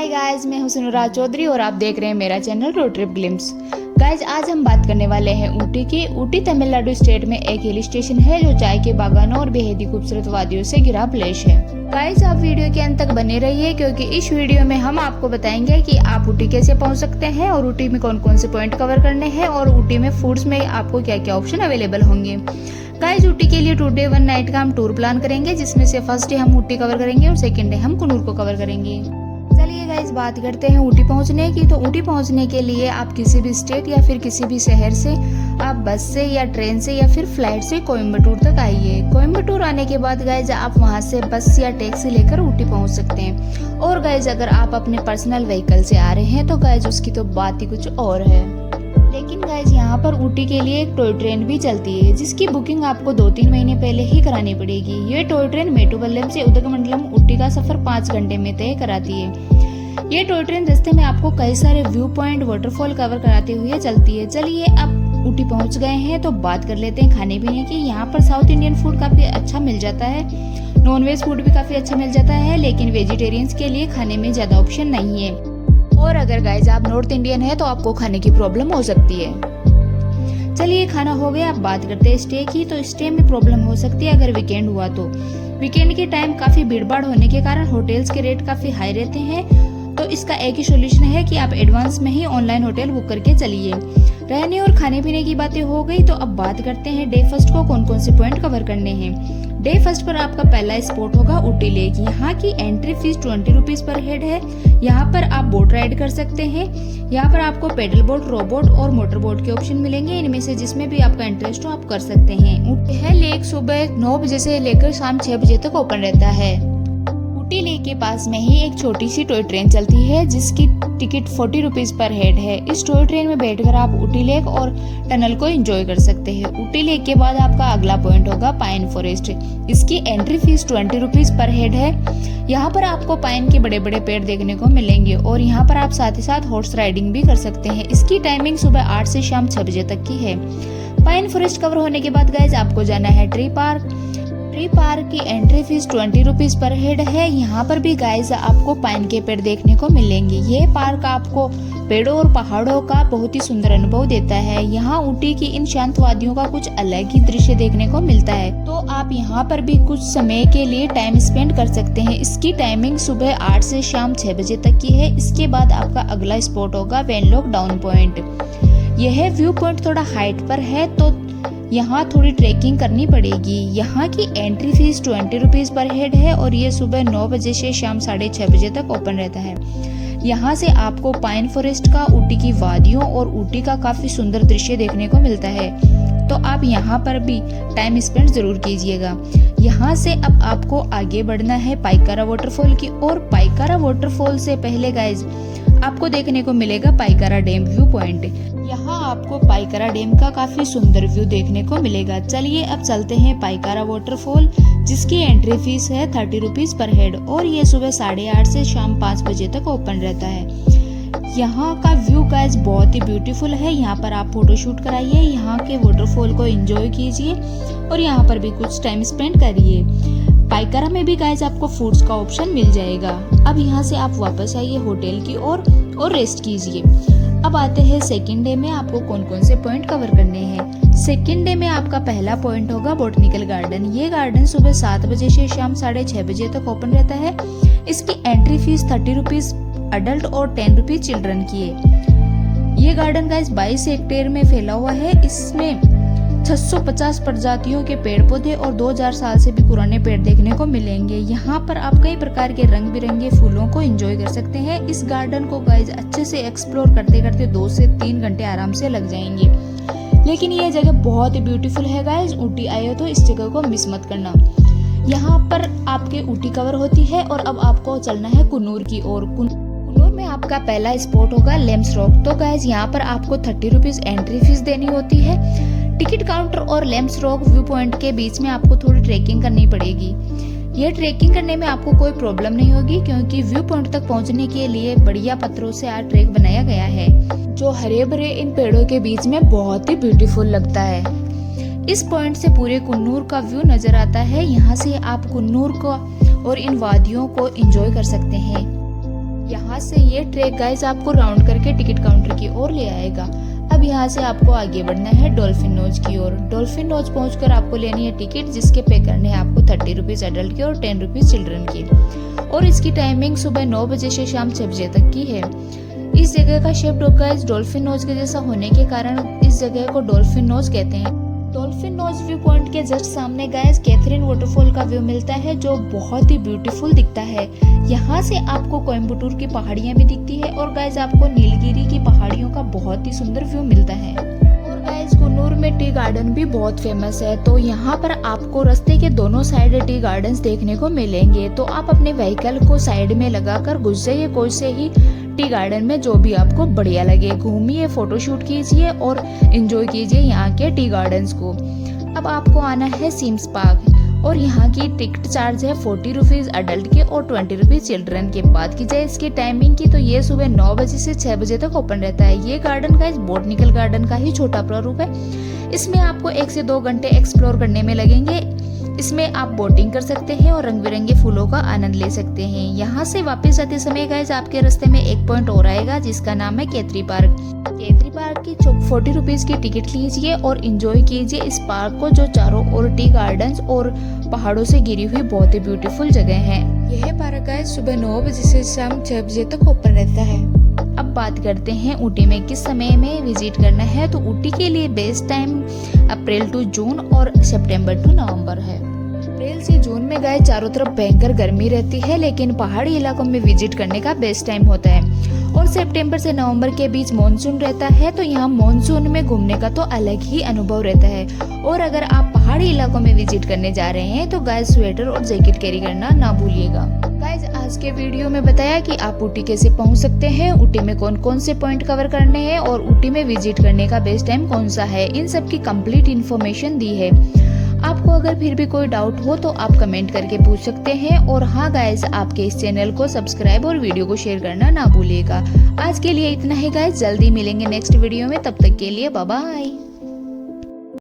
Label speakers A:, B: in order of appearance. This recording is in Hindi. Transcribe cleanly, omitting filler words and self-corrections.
A: हाय गाइस, मैं हूं सुनुराज चौधरी और आप देख रहे हैं मेरा channel road trip glimpse. Guys, आज हम बात करने वाले हैं ऊटी की। ऊटी तमिलनाडु स्टेट में एक हिल स्टेशन है जो चाय के बागानों और बेहद ही खूबसूरत वादियों से घिरा प्लेस है। गाइस, आप वीडियो के अंत तक बने रहिए क्योंकि इस वीडियो में हम आपको बताएंगे कि आप ऊटी कैसे पहुंच सकते हैं और ऊटी में कौन कौन से पॉइंट कवर करने हैं और ऊटी में फूड्स में आपको क्या क्या ऑप्शन अवेलेबल होंगे। गाइस, ऊटी के लिए 2 डे 1 नाइट का हम टूर प्लान करेंगे, जिसमें से फर्स्ट डे हम ऊटी कवर करेंगे और सेकंड डे हम कुन्नूर को कवर करेंगे। चलिए गाइस, बात करते हैं ऊटी पहुंचने की। तो ऊटी पहुंचने के लिए आप किसी भी स्टेट या फिर किसी भी शहर से आप बस से या ट्रेन से या फिर फ्लाइट से कोयम्बटूर तक आइए। कोयम्बटूर आने के बाद गाइस आप वहां से बस या टैक्सी लेकर ऊटी पहुंच सकते हैं। और गाइस, अगर आप अपने पर्सनल व्हीकल से आ रहे हैं तो गाइस उसकी तो बात ही कुछ और है। लेकिन गाइस, यहाँ पर ऊटी के लिए एक टॉय ट्रेन भी चलती है, जिसकी बुकिंग आपको 2-3 महीने पहले ही करानी पड़ेगी। ये टॉय ट्रेन मेटुपल्लम से उदगमंडलम ऊटी का सफर 5 घंटे में तय कराती है। ये टॉय ट्रेन रास्ते में आपको कई सारे व्यू पॉइंट, वाटरफॉल कवर कराते हुए चलती है। चलिए, अब ऊटी पहुंच गए हैं तो बात कर लेते हैं खाने पीने की। यहाँ पर साउथ इंडियन फूड काफी अच्छा मिल जाता है, नॉनवेज फूड भी काफी अच्छा मिल जाता है, लेकिन वेजिटेरियंस के लिए खाने में ज्यादा ऑप्शन नहीं है। और अगर गाइस आप नॉर्थ इंडियन है तो आपको खाने की प्रॉब्लम हो सकती है। चलिए, खाना हो गया, अब बात करते हैं स्टे की। तो स्टे में प्रॉब्लम हो सकती है अगर वीकेंड हुआ तो। वीकेंड के टाइम काफी भीड़भाड़ होने के कारण होटल्स के रेट काफी हाई रहते हैं। तो इसका एक ही सोल्यूशन है कि आप एडवांस में ही ऑनलाइन होटल बुक करके चलिए। रहने और खाने पीने की बातें हो गई, तो अब बात करते हैं डे फर्स्ट को कौन कौन से पॉइंट कवर करने हैं। डे फर्स्ट पर आपका पहला स्पॉट होगा ऊटी लेक। यहाँ की entry fees 20 rupees per head है। यहाँ पर आप बोट राइड कर सकते हैं। यहाँ पर आपको पेडल बोट, रोबोट और मोटर बोट के ऑप्शन मिलेंगे। इनमें से जिसमें भी आपका इंटरेस्ट हो आप कर सकते हैं। यह लेक सुबह 9 बजे से लेकर शाम 6 बजे तक ओपन रहता है। ऊटी लेक के पास में ही एक छोटी सी टॉय ट्रेन चलती है, जिसकी टिकट 40 रुपीज पर हेड है। इस टॉय ट्रेन में बैठकर आप ऊटी लेक और टनल को एंजॉय कर सकते हैं। ऊटी लेक के बाद आपका अगला पॉइंट होगा पाइन फॉरेस्ट। इसकी entry fees 20 rupees per head है। यहाँ पर आपको पाइन के बड़े बड़े पेड़ देखने को मिलेंगे और यहाँ पर आप साथ ही साथ हॉर्स राइडिंग भी कर सकते हैं। इसकी टाइमिंग सुबह 8 से शाम 6 बजे तक की है। पाइन फॉरेस्ट कवर होने के बाद गाइस आपको जाना है ट्री पार्क। ट्री पार्क की entry fees 20 rupees per head है। यहाँ पर भी गाइस आपको पाइन के पेड़ देखने को मिलेंगे। ये पार्क आपको पेड़ों और पहाड़ों का बहुत ही सुंदर अनुभव देता है। यहाँ ऊटी की इन शांत वादियों का कुछ अलग ही दृश्य देखने को मिलता है। तो आप यहाँ पर भी कुछ समय के लिए टाइम स्पेंड कर सकते हैं। इसकी टाइमिंग सुबह 8 से शाम 6 बजे तक की है। इसके बाद आपका अगला स्पॉट होगा वेनलॉक डाउन पॉइंट। यह व्यू पॉइंट थोड़ा हाइट पर है, तो यहाँ थोड़ी ट्रैकिंग करनी पड़ेगी। यहाँ की entry fees 20 rupees per head है और ये सुबह 9 बजे से शाम 6:30 बजे तक ओपन रहता है। यहाँ से आपको पाइन फॉरेस्ट का, ऊटी की वादियों और ऊटी का काफी सुंदर दृश्य देखने को मिलता है। तो आप यहाँ पर भी टाइम स्पेंड जरूर कीजिएगा। यहाँ से अब आपको आगे बढ़ना है पाइकारा वाटरफॉल की ओर। पाइकारा वाटरफॉल से पहले गाइज आपको देखने को मिलेगा पाइकारा डैम व्यू पॉइंट। यहाँ आपको पाइकारा डैम का काफी सुंदर व्यू देखने को मिलेगा। चलिए, अब चलते हैं पाइकारा वाटरफॉल, जिसकी एंट्री फीस है 30 रुपीज पर हेड और ये सुबह 8:30 से शाम 5 बजे तक ओपन रहता है। यहाँ का व्यू गाइज बहुत ही ब्यूटीफुल है। यहाँ पर आप फोटोशूट कराइए, यहाँ के वाटरफॉल को एंजॉय कीजिए और यहाँ पर भी कुछ टाइम स्पेंड करिए। पाइकारा में भी गाइज आपको फूड्स का ऑप्शन मिल जाएगा। अब यहाँ से आप वापस आइए होटल की ओर और रेस्ट कीजिए। अब आते हैं सेकंड डे में आपको कौन कौन से पॉइंट कवर करने हैं। सेकंड डे में आपका पहला पॉइंट होगा बॉटनिकल गार्डन। ये गार्डन सुबह 7 बजे से शाम 6:30 बजे तक ओपन रहता है। इसकी एंट्री फीस 30 रुपीज अडल्ट और 10 रुपीज चिल्ड्रन की है। ये गार्डन गाइस 22 हेक्टेयर में फैला हुआ है। इसमें 650 प्रजातियों के पेड़ पौधे और 2000 साल से भी पुराने पेड़ देखने को मिलेंगे। यहाँ पर आप कई प्रकार के रंग बिरंगे फूलों को एंजॉय कर सकते हैं। इस गार्डन को गाइस अच्छे से एक्सप्लोर करते करते 2 से 3 घंटे आराम से लग जाएंगे। लेकिन ये जगह बहुत ही ब्यूटीफुल है गाइस। ऊटी आए हो तो इस जगह को मिस मत करना। यहाँ पर आपके ऊटी कवर होती है और अब आपको चलना है कुन्नूर की ओर। कुन्नूर में आपका पहला स्पॉट होगा लेम्स रॉक। तो गाइस यहाँ पर आपको 30 रुपीज एंट्री फीस देनी होती है। टिकट काउंटर और लेम्स रॉक व्यू पॉइंट के बीच में आपको थोड़ी ट्रैकिंग करनी पड़ेगी। ये ट्रैकिंग करने में आपको कोई प्रॉब्लम नहीं होगी, क्योंकि व्यू पॉइंट तक पहुंचने के लिए बढ़िया पत्थरों से ट्रैक बनाया गया है, जो हरे भरे इन पेड़ों के बीच में बहुत ही ब्यूटीफुल लगता है। इस पॉइंट से पूरे कुन्नूर का व्यू नजर आता है। यहाँ से आप कुन्नूर को और इन वादियों को एंजॉय कर सकते हैं। यहाँ से ये ट्रैक गाइज आपको राउंड करके टिकट काउंटर की ओर ले आएगा। अब यहाँ से आपको आगे बढ़ना है डॉल्फिन लॉज की ओर। डॉल्फिन लॉज पहुंचकर आपको लेनी है टिकट, जिसके पे करने हैं आपको 30 रुपीज एडल्ट की और 10 रुपीज चिल्ड्रन की। और इसकी टाइमिंग सुबह 9 बजे से शाम 6 बजे तक की है। इस जगह का शेप गाइज डॉल्फिन लॉज के जैसा होने के कारण इस जगह को डॉल्फिन लॉज कहते हैं। डॉल्फिन लॉज व्यू पॉइंट के जस्ट सामने गाइस कैथरीन वाटरफॉल का व्यू मिलता है, जो बहुत ही ब्यूटीफुल दिखता है। यहाँ से आपको कोयम्बटूर की पहाड़ियाँ भी दिखती है और गाइस आपको नीलगिरी की पहाड़ियों का बहुत ही सुंदर व्यू मिलता है। और गाइस कुन्नूर में टी गार्डन भी बहुत फेमस है, तो यहाँ पर आपको रास्ते के दोनों साइड टी गार्डन्स देखने को मिलेंगे। तो आप अपने व्हीकल को साइड में लगाकर घुस जाइए कोई से ही टी गार्डन में, जो भी आपको बढ़िया लगे। घूमिए, फोटोशूट कीजिए और एंजॉय कीजिए यहाँ के टी गार्डन्स को। अब आपको आना है सिम्स पार्क और यहाँ की टिकट चार्ज है 40 रुपीज एडल्ट के और 20 रुपीज चिल्ड्रन के। बात की जाए इसकी टाइमिंग की तो ये सुबह 9 बजे से 6 बजे तक ओपन रहता है। ये गार्डन का बोटनिकल गार्डन का ही छोटा प्रारूप है। इसमें आपको 1 से 2 घंटे एक्सप्लोर करने में लगेंगे। इसमें आप बोटिंग कर सकते हैं और रंग बिरंगे फूलों का आनंद ले सकते हैं। यहाँ से वापस आते समय गाइस आपके रास्ते में एक पॉइंट और आएगा, जिसका नाम है केतरी पार्क। केतरी पार्क की 40 रुपीज की टिकट लीजिए और एंजॉय कीजिए इस पार्क को, जो चारों ओर टी गार्डन्स और पहाड़ों से घिरी हुई बहुत ही ब्यूटीफुल जगह है। यह पार्क गाइस सुबह 9 बजे से शाम 6 बजे तक ओपन रहता है। अब बात करते हैं ऊटी में किस समय में विजिट करना है। तो ऊटी के लिए best time April to June और सितंबर टू नवंबर है। अप्रैल से जून में गाइस चारों तरफ भयंकर गर्मी रहती है, लेकिन पहाड़ी इलाकों में विजिट करने का बेस्ट टाइम होता है। और सितंबर से नवंबर के बीच मॉनसून रहता है, तो यहाँ मॉनसून में घूमने का तो अलग ही अनुभव रहता है। और अगर आप पहाड़ी इलाकों में विजिट करने जा रहे हैं तो गाइस स्वेटर और जैकेट कैरी करना ना भूलिएगा। गाइस आज के वीडियो में बताया कि आप ऊटी कैसे पहुंच सकते हैं, ऊटी में कौन कौन से पॉइंट कवर करने हैं और ऊटी में विजिट करने का बेस्ट टाइम कौन सा है। इन सब की कंप्लीट इन्फॉर्मेशन दी है। आपको अगर फिर भी कोई डाउट हो तो आप कमेंट करके पूछ सकते हैं। और हाँ गाइस, आपके इस चैनल को सब्सक्राइब और वीडियो को शेयर करना ना भूलिएगा। आज के लिए इतना ही गाइस, जल्दी मिलेंगे नेक्स्ट वीडियो में। तब तक के लिए बाय बाय।